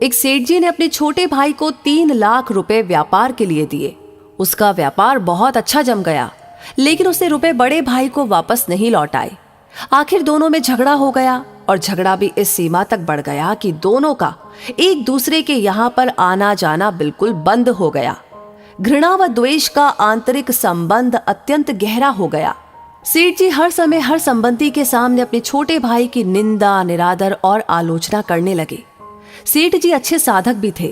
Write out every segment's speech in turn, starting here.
एक सेठ जी ने अपने छोटे भाई को 3 लाख रुपए व्यापार के लिए दिए। उसका व्यापार बहुत अच्छा जम गया, लेकिन उसने रुपए बड़े भाई को वापस नहीं लौटाए। आखिर दोनों में झगड़ा हो गया और झगड़ा भी इस सीमा तक बढ़ गया कि दोनों का एक दूसरे के यहाँ पर आना जाना बिल्कुल बंद हो गया। घृणा व द्वेष का आंतरिक संबंध अत्यंत गहरा हो गया। सेठ जी हर समय हर संबंधी के सामने अपने छोटे भाई की निंदा, निरादर और आलोचना करने लगे। सेठ जी अच्छे साधक भी थे,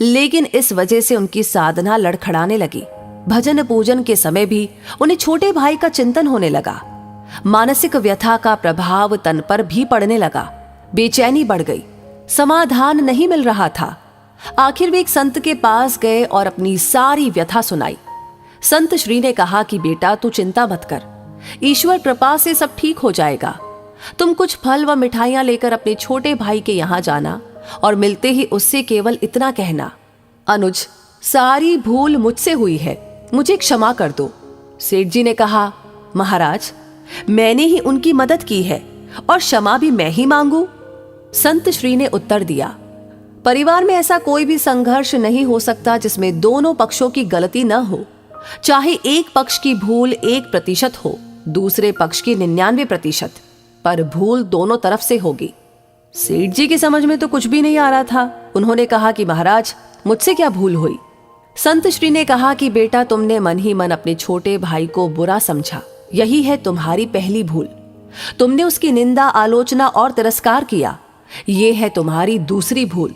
लेकिन इस वजह से उनकी साधना लड़खड़ाने लगी। भजन पूजन के समय भी उन्हें छोटे भाई का चिंतन होने लगा। मानसिक व्यथा का प्रभाव तन पर भी पड़ने लगा। बेचैनी बढ़ गई, समाधान नहीं मिल रहा था। आखिर वे एक संत के पास गए और अपनी सारी व्यथा सुनाई। संत श्री ने कहा कि बेटा, तू चिंता मत कर, ईश्वर कृपा से सब ठीक हो जाएगा। तुम कुछ फल व मिठाइयां लेकर अपने छोटे भाई के यहाँ जाना और मिलते ही उससे केवल इतना कहना, अनुज, सारी भूल मुझसे हुई है, मुझे क्षमा कर दो। सेठ जी ने कहा, महाराज, मैंने ही उनकी मदद की है और क्षमा भी मैं ही मांगू? संत श्री ने उत्तर दिया, परिवार में ऐसा कोई भी संघर्ष नहीं हो सकता जिसमें दोनों पक्षों की गलती न हो। चाहे एक पक्ष की भूल 1% हो, दूसरे पक्ष की 99%, पर भूल दोनों तरफ से होगी। सेठ जी की समझ में तो कुछ भी नहीं आ रहा था। उन्होंने कहा कि महाराज, मुझसे क्या भूल हुई? संत श्री ने कहा कि बेटा, तुमने मन ही मन अपने छोटे भाई को बुरा समझा, यही है तुम्हारी पहली भूल। तुमने उसकी निंदा, आलोचना और तिरस्कार किया, यह है तुम्हारी दूसरी भूल।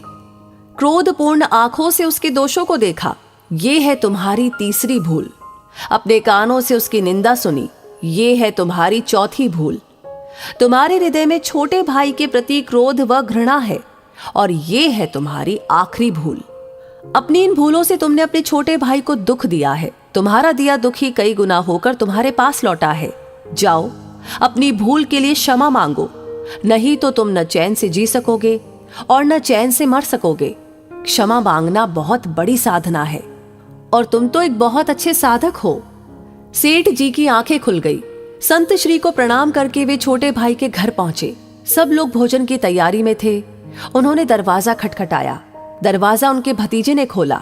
क्रोधपूर्ण आंखों से उसके दोषों को देखा, यह है तुम्हारी तीसरी भूल। अपने कानों से उसकी निंदा सुनी, यह है तुम्हारी चौथी भूल। तुम्हारे हृदय में छोटे भाई के प्रति क्रोध व घृणा है और यह है तुम्हारी आखिरी भूल। अपनी इन भूलों से तुमने अपने छोटे भाई को दुख दिया है। तुम्हारा दिया दुख ही कई गुना होकर तुम्हारे पास लौटा है। जाओ, अपनी भूल के लिए क्षमा मांगो, नहीं तो तुम न चैन से जी सकोगे और न चैन से मर सकोगे। क्षमा मांगना बहुत बड़ी साधना है और तुम तो एक बहुत अच्छे साधक हो। सेठ जी की आंखें खुल गई। संत श्री को प्रणाम करके वे छोटे भाई के घर पहुंचे। सब लोग भोजन की तैयारी में थे। उन्होंने दरवाजा खटखटाया। दरवाजा उनके भतीजे ने खोला।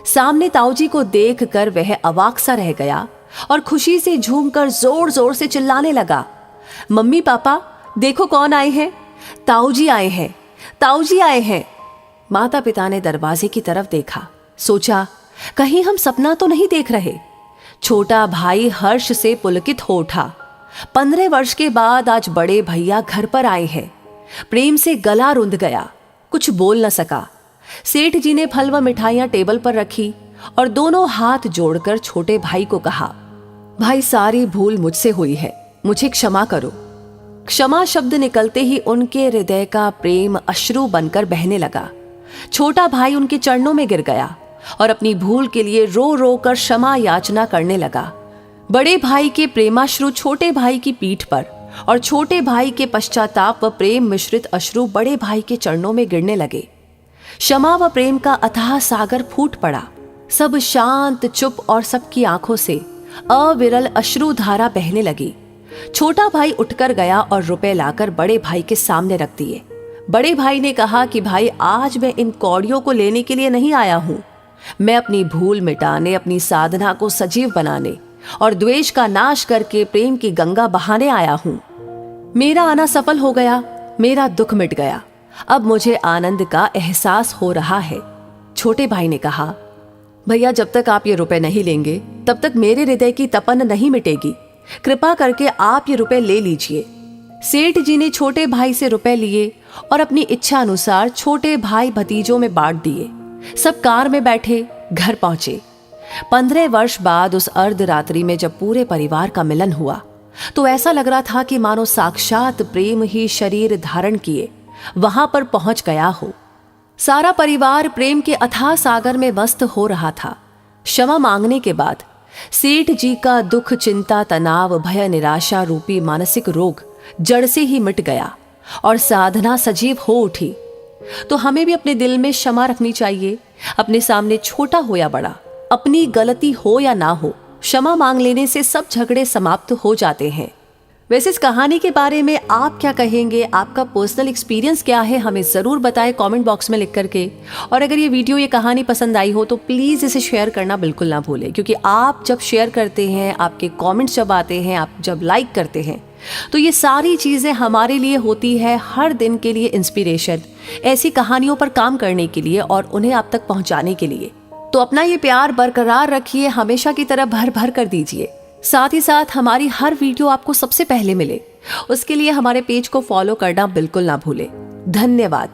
सामने ताऊजी को देखकर वह अवाक सा रह गया और खुशी से झूमकर जोर जोर से चिल्लाने लगा, मम्मी पापा, देखो कौन आए हैं, ताऊजी आए हैं, ताऊजी आए हैं। माता पिता ने दरवाजे की तरफ देखा, सोचा कहीं हम सपना तो नहीं देख रहे। छोटा भाई हर्ष से पुलकित हो उठा। 15 वर्ष के बाद आज बड़े भैया घर पर आए हैं। प्रेम से गला रुंध गया, कुछ बोल न सका। सेठ जी ने फल व मिठाइयां टेबल पर रखी और दोनों हाथ जोड़कर छोटे भाई को कहा, भाई, सारी भूल मुझसे हुई है, मुझे क्षमा करो। क्षमा शब्द निकलते ही उनके हृदय का प्रेम अश्रु बनकर बहने लगा। छोटा भाई उनके चरणों में गिर गया और अपनी भूल के लिए रो रो कर क्षमा याचना करने लगा। बड़े भाई के प्रेमाश्रु छोटे भाई की पीठ पर और छोटे भाई के पश्चाताप व प्रेम मिश्रित अश्रु बड़े भाई के चरणों में गिरने लगे। क्षमा व प्रेम का अथाह सागर फूट पड़ा। सब शांत, चुप और सबकी आंखों से अविरल अश्रु धारा बहने लगी। छोटा भाई उठकर गया और रुपए लाकर बड़े भाई के सामने रख दिए। बड़े भाई ने कहा कि भाई, आज मैं इन कौड़ियों को लेने के लिए नहीं आया हूं। मैं अपनी भूल मिटाने, अपनी साधना को सजीव बनाने और द्वेष का नाश करके प्रेम की गंगा बहाने आया हूं। मेरा आना सफल हो गया, मेरा दुख मिट गया। अब मुझे आनंद का एहसास हो रहा है। छोटे भाई ने कहा, भैया, जब तक आप ये रुपए नहीं लेंगे तब तक मेरे हृदय की तपन नहीं मिटेगी। कृपा करके आप ये रुपए ले लीजिए। सेठ जी ने छोटे भाई से रुपए लिए और अपनी इच्छा अनुसार छोटे भाई भतीजों में बांट दिए। सब कार में बैठे घर पहुंचे। 15 वर्ष बाद उस अर्धरात्रि में जब पूरे परिवार का मिलन हुआ तो ऐसा लग रहा था कि मानो साक्षात प्रेम ही शरीर धारण किए वहां पर पहुंच गया हो। सारा परिवार प्रेम के अथाह सागर में मस्त हो रहा था। क्षमा मांगने के बाद सेठ जी का दुख, चिंता, तनाव, भय, निराशा रूपी मानसिक रोग जड़ से ही मिट गया और साधना सजीव हो उठी। तो हमें भी अपने दिल में क्षमा रखनी चाहिए। अपने सामने छोटा हो या बड़ा, अपनी गलती हो या ना हो, क्षमा मांग लेने से सब झगड़े समाप्त हो जाते हैं। वैसे इस कहानी के बारे में आप क्या कहेंगे, आपका पर्सनल एक्सपीरियंस क्या है, हमें ज़रूर बताएं कमेंट बॉक्स में लिख करके। और अगर ये वीडियो, ये कहानी पसंद आई हो तो प्लीज़ इसे शेयर करना बिल्कुल ना भूलें, क्योंकि आप जब शेयर करते हैं, आपके कमेंट्स जब आते हैं, आप जब लाइक करते हैं, तो ये सारी चीज़ें हमारे लिए होती है हर दिन के लिए इंस्पिरेशन, ऐसी कहानियों पर काम करने के लिए और उन्हें आप तक पहुँचाने के लिए। तो अपना ये प्यार बरकरार रखिए, हमेशा की तरह भर भर कर दीजिए। साथ ही साथ हमारी हर वीडियो आपको सबसे पहले मिले, उसके लिए हमारे पेज को फॉलो करना बिल्कुल ना भूलें। धन्यवाद।